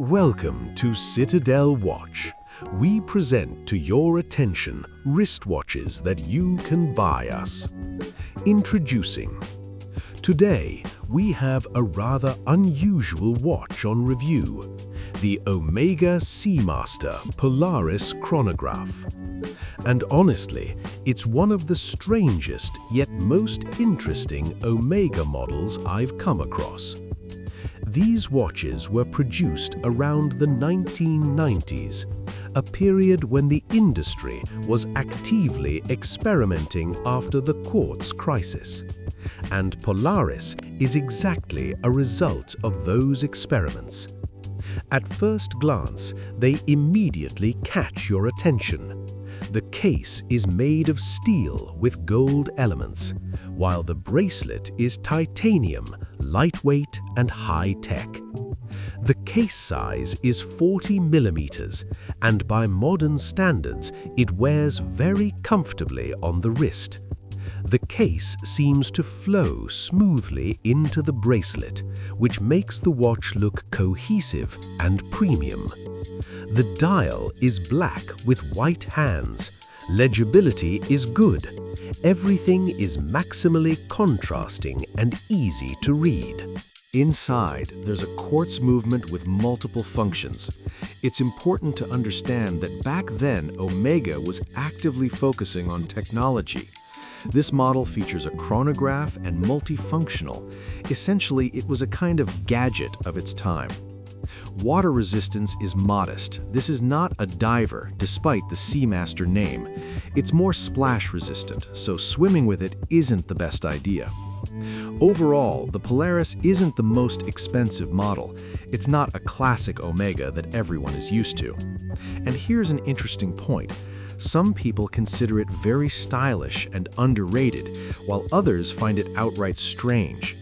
Welcome to Citadel Watch. We present to your attention wristwatches that you can buy us. Introducing. Today, we have a rather unusual watch on review, the Omega Seamaster Polaris Chronograph. And honestly, it's one of the strangest yet most interesting Omega models I've come across. These watches were produced around the 1990s, a period when the industry was actively experimenting after the quartz crisis. And Polaris is exactly a result of those experiments. At first glance, they immediately catch your attention. The case is made of steel with gold elements, while the bracelet is titanium, lightweight and high-tech. The case size is 40 millimeters, and by modern standards, it wears very comfortably on the wrist. The case seems to flow smoothly into the bracelet, which makes the watch look cohesive and premium. The dial is black with white hands. Legibility is good. Everything is maximally contrasting and easy to read. Inside, there's a quartz movement with multiple functions. It's important to understand that back then, Omega was actively focusing on technology. This model features a chronograph and multifunctional. Essentially, it was a kind of gadget of its time. Water resistance is modest. This is not a diver, despite the Seamaster name. It's more splash resistant, so swimming with it isn't the best idea. Overall, the Polaris isn't the most expensive model. It's not a classic Omega that everyone is used to. And here's an interesting point. Some people consider it very stylish and underrated, while others find it outright strange.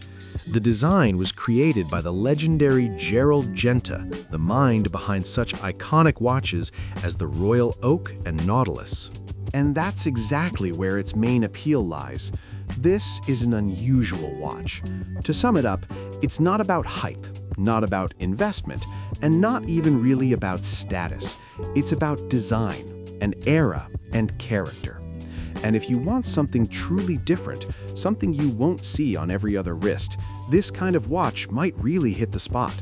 The design was created by the legendary Gerald Genta, the mind behind such iconic watches as the Royal Oak and Nautilus. And that's exactly where its main appeal lies. This is an unusual watch. To sum it up, it's not about hype, not about investment, and not even really about status. It's about design, an era, and character. And if you want something truly different, something you won't see on every other wrist, this kind of watch might really hit the spot.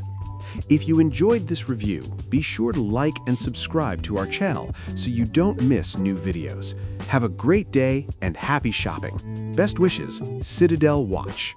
If you enjoyed this review, be sure to like and subscribe to our channel so you don't miss new videos. Have a great day and happy shopping. Best wishes, Citadel Watch.